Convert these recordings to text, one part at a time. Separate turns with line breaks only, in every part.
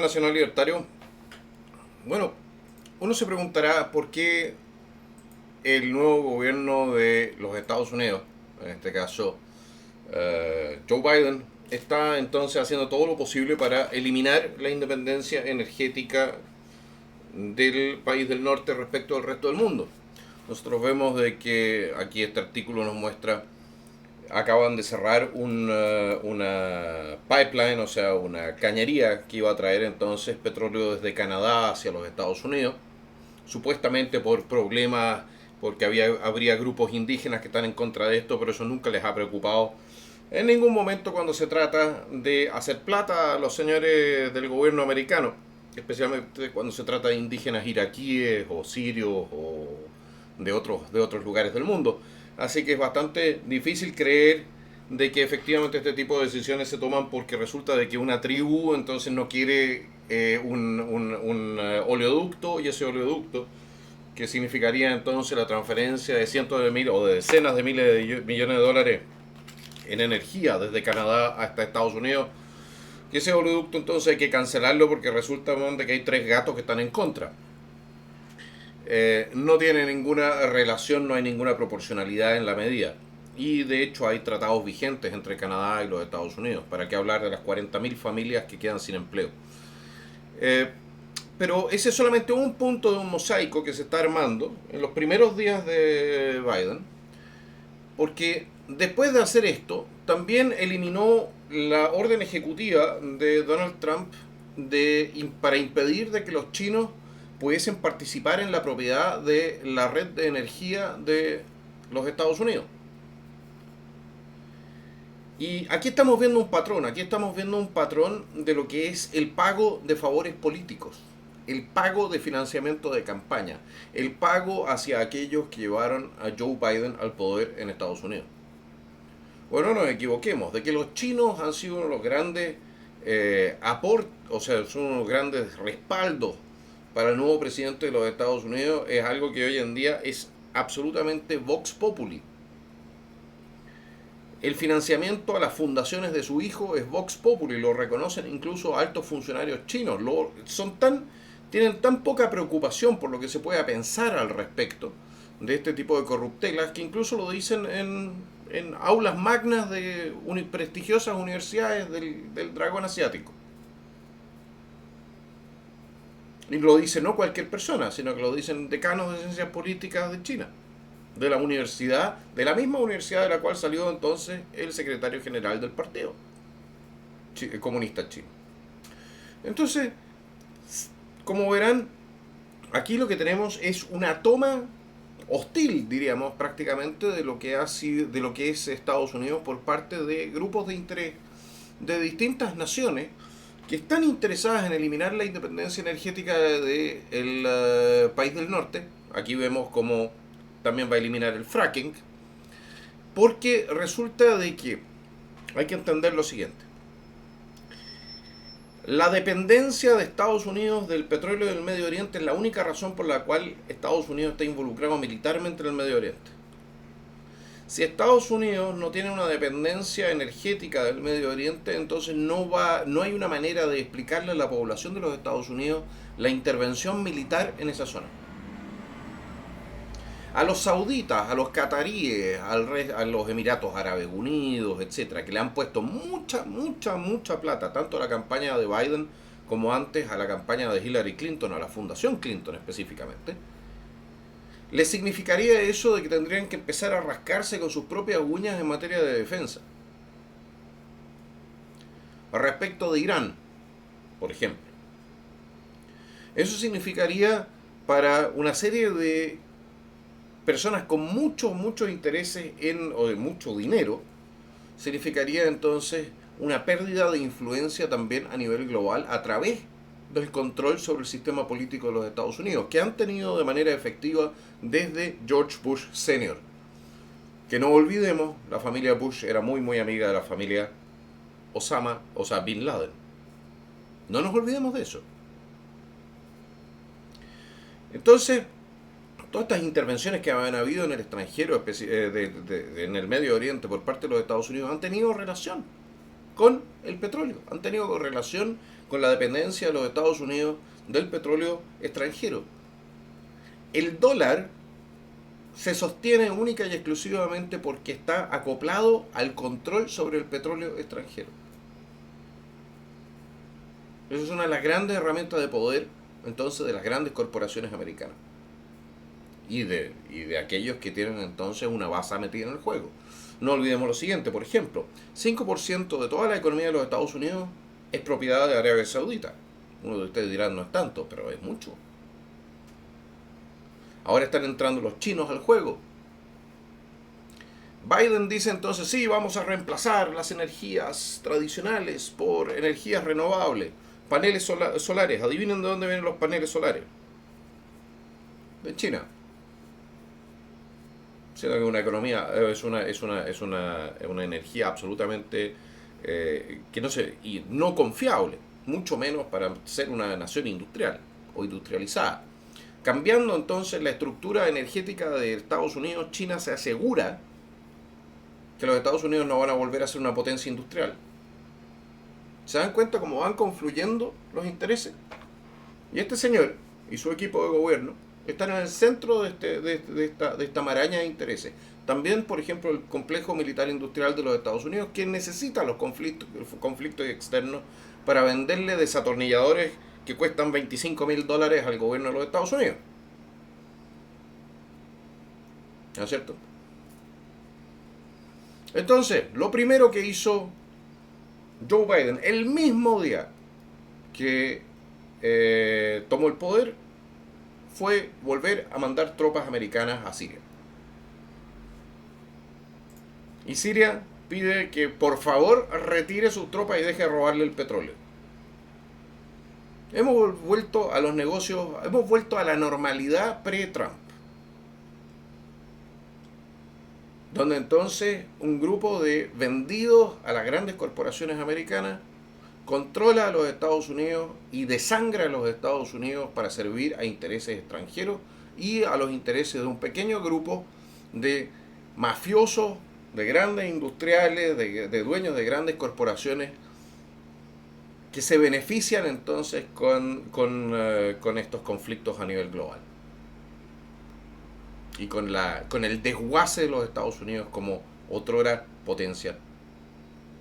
Nacional Libertario, bueno, uno se preguntará por qué el nuevo gobierno de los Estados Unidos, en este caso Joe Biden, está entonces haciendo todo lo posible para eliminar la independencia energética del país del norte respecto al resto del mundo. Nosotros vemos de que aquí este artículo nos muestra acaban de cerrar una pipeline, o sea, una cañería que iba a traer entonces petróleo desde Canadá hacia los Estados Unidos, supuestamente por problemas, porque habría grupos indígenas que están en contra de esto, pero eso nunca les ha preocupado en ningún momento cuando se trata de hacer plata a los señores del gobierno americano, especialmente cuando se trata de indígenas iraquíes o sirios o de otros lugares del mundo. Así que es bastante difícil creer de que efectivamente este tipo de decisiones se toman porque resulta de que una tribu entonces no quiere un oleoducto, y ese oleoducto que significaría entonces la transferencia de cientos de miles o de decenas de miles de millones de dólares en energía desde Canadá hasta Estados Unidos, que ese oleoducto entonces hay que cancelarlo porque resulta de que hay tres gatos que están en contra. No tiene ninguna relación, no hay ninguna proporcionalidad en la medida. Y de hecho hay tratados vigentes entre Canadá y los Estados Unidos. ¿Para qué hablar de las 40.000 familias que quedan sin empleo? Eh, pero ese es solamente un punto de un mosaico que se está armando en los primeros días de Biden, porque después de hacer esto, también eliminó la orden ejecutiva de Donald Trump para impedir de que los chinos pudiesen participar en la propiedad de la red de energía de los Estados Unidos. Y aquí estamos viendo un patrón de lo que es el pago de favores políticos, el pago de financiamiento de campaña, el pago hacia aquellos que llevaron a Joe Biden al poder en Estados Unidos. Bueno, no nos equivoquemos, de que los chinos han sido uno de los grandes o sea, son unos grandes respaldos para el nuevo presidente de los Estados Unidos, es algo que hoy en día es absolutamente vox populi. El financiamiento a las fundaciones de su hijo es vox populi, lo reconocen incluso altos funcionarios chinos. Tienen tan poca preocupación por lo que se pueda pensar al respecto de este tipo de corruptelas que incluso lo dicen en aulas magnas de prestigiosas universidades del dragón asiático. Y lo dice no cualquier persona, sino que lo dicen decanos de ciencias políticas de China, de la universidad, de la misma universidad de la cual salió entonces el secretario general del partido comunista chino. Entonces, como verán, aquí lo que tenemos es una toma hostil, diríamos, prácticamente de lo que ha sido, de lo que es Estados Unidos por parte de grupos de interés de distintas naciones que están interesadas en eliminar la independencia energética del país del norte. Aquí vemos cómo también va a eliminar el fracking, porque resulta de que hay que entender lo siguiente. La dependencia de Estados Unidos del petróleo del Medio Oriente es la única razón por la cual Estados Unidos está involucrado militarmente en el Medio Oriente. Si Estados Unidos no tiene una dependencia energética del Medio Oriente, entonces no hay una manera de explicarle a la población de los Estados Unidos la intervención militar en esa zona. A los sauditas, a los cataríes, a los Emiratos Árabes Unidos, etcétera, que le han puesto mucha plata, tanto a la campaña de Biden como antes a la campaña de Hillary Clinton, a la Fundación Clinton específicamente, les significaría eso de que tendrían que empezar a rascarse con sus propias uñas en materia de defensa. Respecto de Irán, por ejemplo, eso significaría para una serie de personas con muchos intereses o de mucho dinero, significaría entonces una pérdida de influencia también a nivel global a través del control sobre el sistema político de los Estados Unidos, que han tenido de manera efectiva desde George Bush Sr. Que no olvidemos, la familia Bush era muy amiga de la familia Osama, o sea, Bin Laden. No nos olvidemos de eso. Entonces, todas estas intervenciones que han habido en el extranjero, en el Medio Oriente por parte de los Estados Unidos, han tenido relación con el petróleo, han tenido correlación con la dependencia de los Estados Unidos del petróleo extranjero. El dólar se sostiene única y exclusivamente porque está acoplado al control sobre el petróleo extranjero. Esa es una de las grandes herramientas de poder, entonces, de las grandes corporaciones americanas. Y de aquellos que tienen entonces una base metida en el juego. No olvidemos lo siguiente, por ejemplo, 5% de toda la economía de los Estados Unidos es propiedad de Arabia Saudita. Uno de ustedes dirá, no es tanto, pero es mucho. Ahora están entrando los chinos al juego. Biden dice entonces, sí, vamos a reemplazar las energías tradicionales por energías renovables. Paneles solares. Adivinen de dónde vienen los paneles solares. De China. Siendo que una economía es una energía absolutamente que no sé, y no confiable, mucho menos para ser una nación industrial o industrializada. Cambiando entonces la estructura energética de Estados Unidos, China se asegura que los Estados Unidos no van a volver a ser una potencia industrial. ¿Se dan cuenta cómo van confluyendo los intereses? Y este señor y su equipo de gobierno están en el centro de esta maraña de intereses. También, por ejemplo, el complejo militar industrial de los Estados Unidos, que necesita los conflictos externos para venderle desatornilladores que cuestan $25,000 al gobierno de los Estados Unidos. ¿No es cierto? Entonces, lo primero que hizo Joe Biden, el mismo día que tomó el poder, fue volver a mandar tropas americanas a Siria. Y Siria pide que por favor retire sus tropas y deje de robarle el petróleo. Hemos vuelto a los negocios, hemos vuelto a la normalidad pre-Trump. Donde entonces un grupo de vendidos a las grandes corporaciones americanas controla a los Estados Unidos y desangra a los Estados Unidos para servir a intereses extranjeros y a los intereses de un pequeño grupo de mafiosos, de grandes industriales, de dueños de grandes corporaciones que se benefician entonces con estos conflictos a nivel global y con el desguace de los Estados Unidos como otrora potencia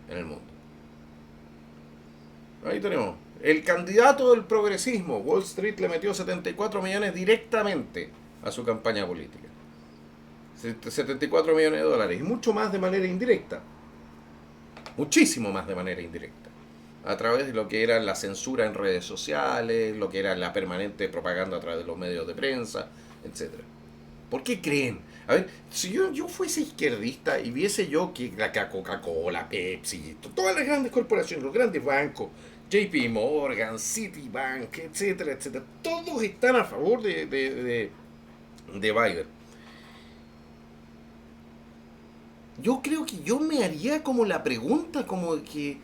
en el mundo. Ahí tenemos. El candidato del progresismo, Wall Street, le metió 74 millones directamente a su campaña política. 74 millones de dólares. Y mucho más de manera indirecta. Muchísimo más de manera indirecta. A través de lo que era la censura en redes sociales, lo que era la permanente propaganda a través de los medios de prensa, etc. ¿Por qué creen? A ver, si yo fuese izquierdista y viese yo que la Coca-Cola, Pepsi, todas las grandes corporaciones, los grandes bancos, JP Morgan, Citibank, etcétera, etcétera, todos están a favor de Biden. Yo creo que yo me haría como la pregunta, como que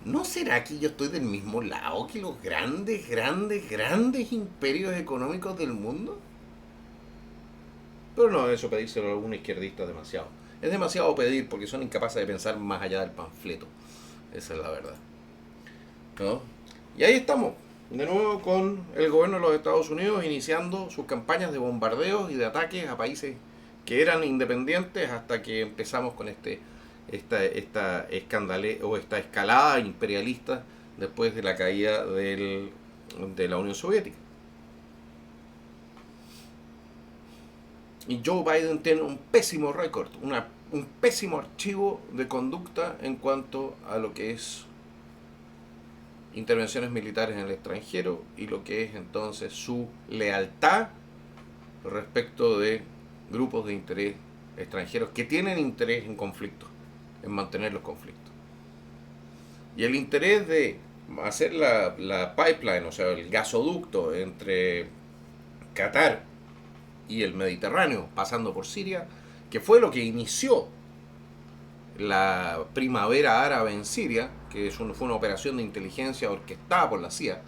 ¿no será que yo estoy del mismo lado que los grandes imperios económicos del mundo? Pero no, eso pedírselo a algún izquierdista es demasiado. Es demasiado pedir porque son incapaces de pensar más allá del panfleto. Esa es la verdad. ¿No? Y ahí estamos, de nuevo con el gobierno de los Estados Unidos iniciando sus campañas de bombardeos y de ataques a países que eran independientes hasta que empezamos con esta escalada imperialista después de la caída de la Unión Soviética. Y Joe Biden tiene un pésimo récord, un pésimo archivo de conducta en cuanto a lo que es intervenciones militares en el extranjero y lo que es entonces su lealtad respecto de grupos de interés extranjeros que tienen interés en conflictos, en mantener los conflictos. Y el interés de hacer la pipeline, o sea, el gasoducto entre Qatar y el Mediterráneo, pasando por Siria, que fue lo que inició la primavera árabe en Siria, que fue una operación de inteligencia orquestada por la CIA,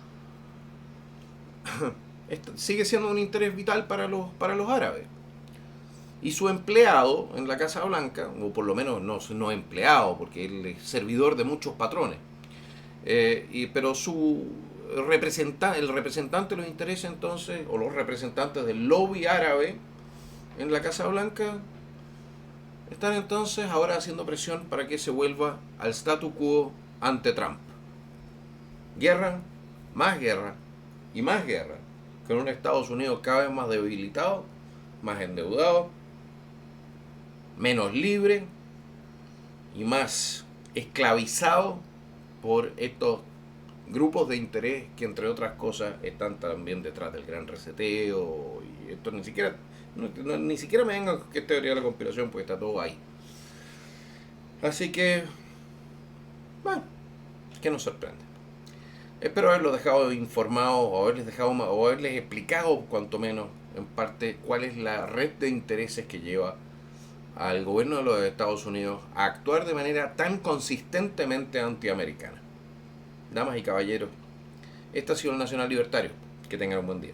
sigue siendo un interés vital para los árabes. Y su empleado en la Casa Blanca, o por lo menos no empleado, porque él es servidor de muchos patrones, pero el representante de los intereses entonces, o los representantes del lobby árabe en la Casa Blanca, están entonces ahora haciendo presión para que se vuelva al statu quo ante Trump. Guerra, y más guerra, con un Estados Unidos cada vez más debilitado, más endeudado, menos libre y más esclavizado por estos grupos de interés que entre otras cosas están también detrás del gran reseteo y esto ni siquiera me vengan que es teoría de la conspiración porque está todo ahí. Así que, bueno, ¿qué nos sorprende? Espero haberlos dejado informados o haberles explicado cuanto menos en parte cuál es la red de intereses que lleva al gobierno de los Estados Unidos a actuar de manera tan consistentemente antiamericana. Damas y caballeros, este ha sido el Nacional Libertario. Que tengan un buen día.